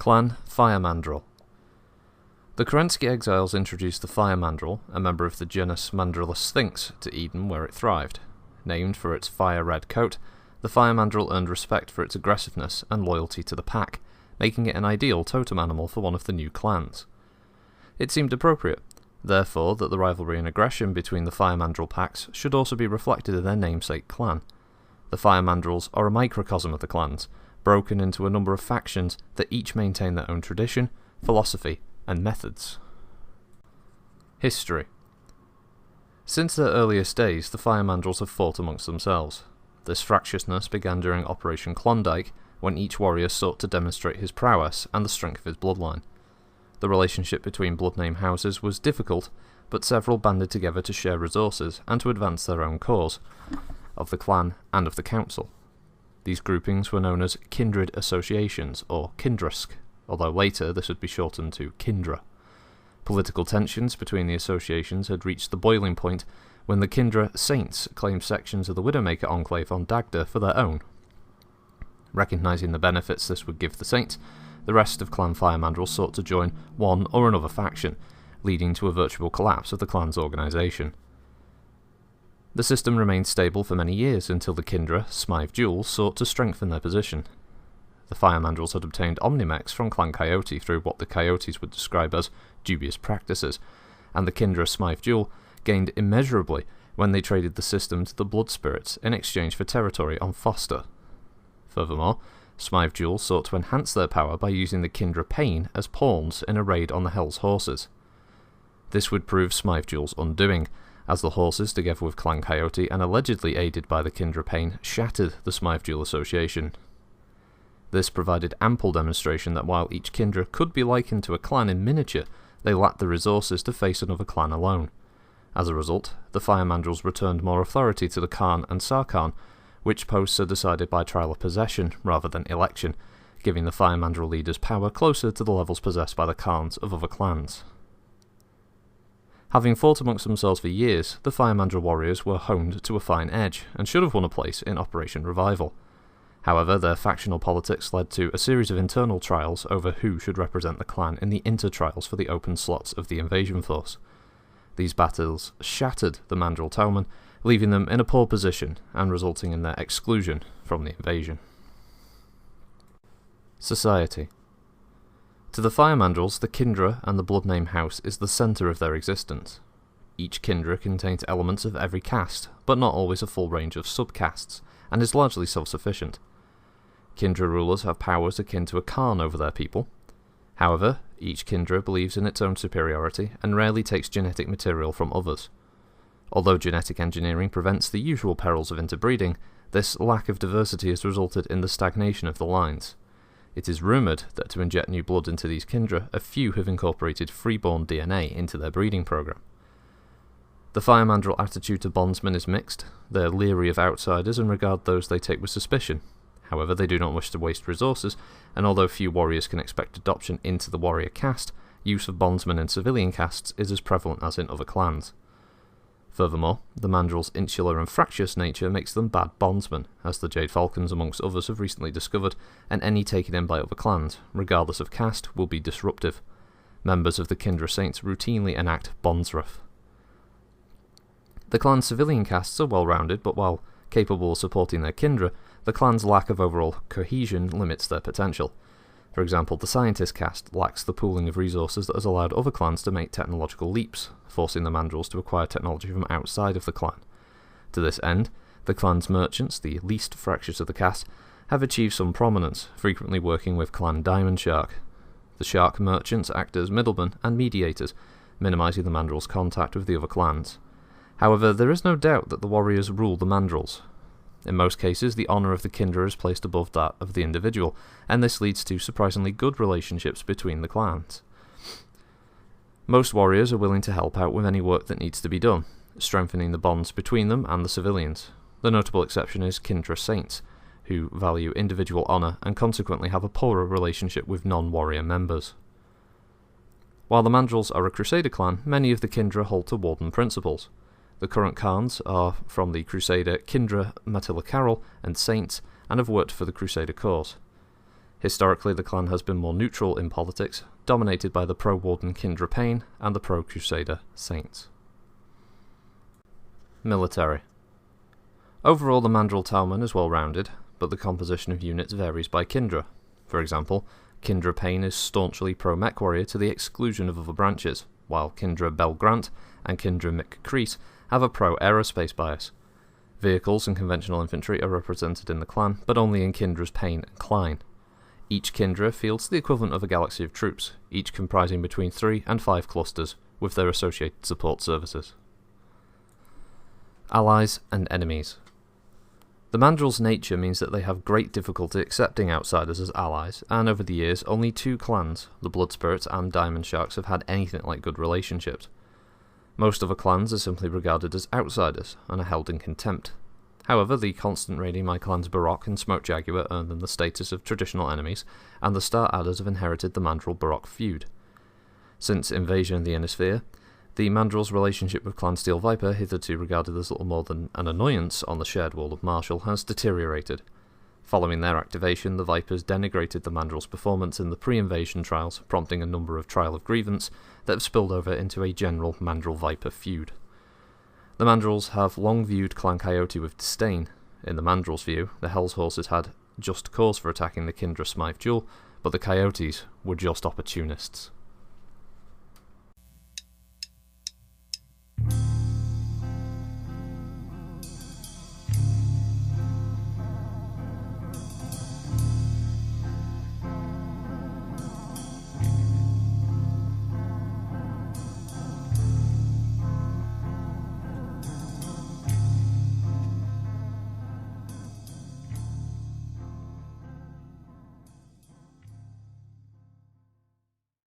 Clan Fire Mandrill. The Kerensky exiles introduced the fire mandrill, a member of the genus Mandrillus sphinx, to Eden where it thrived. Named for its fire-red coat, the fire mandrill earned respect for its aggressiveness and loyalty to the pack, making it an ideal totem animal for one of the new clans. It seemed appropriate, therefore, that the rivalry and aggression between the fire mandrill packs should also be reflected in their namesake clan. The fire mandrills are a microcosm of the clans, broken into a number of factions that each maintain their own tradition, philosophy, and methods. History. Since their earliest days, the fire mandrills have fought amongst themselves. This fractiousness began during Operation Klondike, when each warrior sought to demonstrate his prowess and the strength of his bloodline. The relationship between blood-name houses was difficult, but several banded together to share resources and to advance their own cause, of the clan and of the council. These groupings were known as kindred associations, or kindrask, although later this would be shortened to kindraa. Political tensions between the associations had reached the boiling point when the kindraa saints claimed sections of the Widowmaker enclave on Dagda for their own. Recognising the benefits this would give the saints, the rest of Clan Fire Mandrill sought to join one or another faction, leading to a virtual collapse of the clan's organisation. The system remained stable for many years until the kindraa, Smythe Jewel, sought to strengthen their position. The Fire Mandrills had obtained omnimex from Clan Coyote through what the Coyotes would describe as dubious practices, and the kindraa, Smythe Jewel, gained immeasurably when they traded the system to the Blood Spirits in exchange for territory on Foster. Furthermore, Smythe Jewel sought to enhance their power by using the kindraa Pain as pawns in a raid on the Hell's Horses. This would prove Smythe Jewel's undoing, as the horses, together with Clan Coyote and allegedly aided by the kindraa Pain, shattered the Smythe Jewel Association. This provided ample demonstration that while each kindraa could be likened to a clan in miniature, they lacked the resources to face another clan alone. As a result, the Fire Mandrills returned more authority to the Khan and Sarkhan, which posts are decided by trial of possession rather than election, giving the Fire Mandrill leaders power closer to the levels possessed by the Khans of other clans. Having fought amongst themselves for years, the Fire Mandrill warriors were honed to a fine edge, and should have won a place in Operation Revival. However, their factional politics led to a series of internal trials over who should represent the clan in the inter-trials for the open slots of the invasion force. These battles shattered the Mandrill Towmen, leaving them in a poor position and resulting in their exclusion from the invasion. Society. To the Fire Mandrills, the kindraa and the blood-name house is the centre of their existence. Each kindraa contains elements of every caste, but not always a full range of subcastes, and is largely self-sufficient. Kindraa rulers have powers akin to a Khan over their people. However, each kindraa believes in its own superiority and rarely takes genetic material from others. Although genetic engineering prevents the usual perils of interbreeding, this lack of diversity has resulted in the stagnation of the lines. It is rumoured that to inject new blood into these kindraa, a few have incorporated freeborn DNA into their breeding program. The Fire Mandrill attitude to bondsmen is mixed. They are leery of outsiders and regard those they take with suspicion. However, they do not wish to waste resources, and although few warriors can expect adoption into the warrior caste, use of bondsmen in civilian castes is as prevalent as in other clans. Furthermore, the Mandrill's insular and fractious nature makes them bad bondsmen, as the Jade Falcons amongst others have recently discovered, and any taken in by other clans, regardless of caste, will be disruptive. Members of the kindraa saints routinely enact bondsruff. The clan's civilian castes are well-rounded, but while capable of supporting their kindraa, the clan's lack of overall cohesion limits their potential. For example, the scientist caste lacks the pooling of resources that has allowed other clans to make technological leaps, forcing the mandrills to acquire technology from outside of the clan. To this end, the clan's merchants, the least fractious of the caste, have achieved some prominence, frequently working with Clan Diamond Shark. The shark merchants act as middlemen and mediators, minimizing the mandrills' contact with the other clans. However, there is no doubt that the warriors rule the mandrills. In most cases, the honour of the kindraa is placed above that of the individual, and this leads to surprisingly good relationships between the clans. Most warriors are willing to help out with any work that needs to be done, strengthening the bonds between them and the civilians. The notable exception is kindraa saints, who value individual honour and consequently have a poorer relationship with non-warrior members. While the mandrills are a crusader clan, many of the kindraa hold to warden principles. The current Khans are from the Crusader kindraa Matilla Carol and Saints, and have worked for the Crusader cause. Historically, the clan has been more neutral in politics, dominated by the pro-warden kindraa Pain and the pro-crusader Saints. Military. Overall, the Mandrill Towman is well-rounded, but the composition of units varies by kindraa. For example, kindraa Pain is staunchly pro-mech warrior to the exclusion of other branches, while kindraa Belgrant and kindraa McCrease have a pro-aerospace bias. Vehicles and conventional infantry are represented in the clan, but only in kindra's Pain and Klein. Each kindraa fields the equivalent of a galaxy of troops, each comprising between 3 and 5 clusters, with their associated support services. Allies and enemies. The Mandrill's nature means that they have great difficulty accepting outsiders as allies, and over the years only 2 clans, the Bloodspirits and Diamond Sharks, have had anything like good relationships. Most other clans are simply regarded as outsiders, and are held in contempt. However, the constant raiding my clans Baroque and Smoke Jaguar earned them the status of traditional enemies, and the Star Adders have inherited the Mandrill-Baroque feud. Since invasion of the Inner Sphere, the Mandrill's relationship with Clan Steel Viper, hitherto regarded as little more than an annoyance on the shared wall of Marshall, has deteriorated. Following their activation, the Vipers denigrated the Mandrill's performance in the pre-invasion trials, prompting a number of trial of grievance that have spilled over into a general Mandrill-Viper feud. The Mandrills have long viewed Clan Coyote with disdain. In the Mandrill's view, the Hell's Horses had just cause for attacking the kindraa Smythe Jewel, but the Coyotes were just opportunists.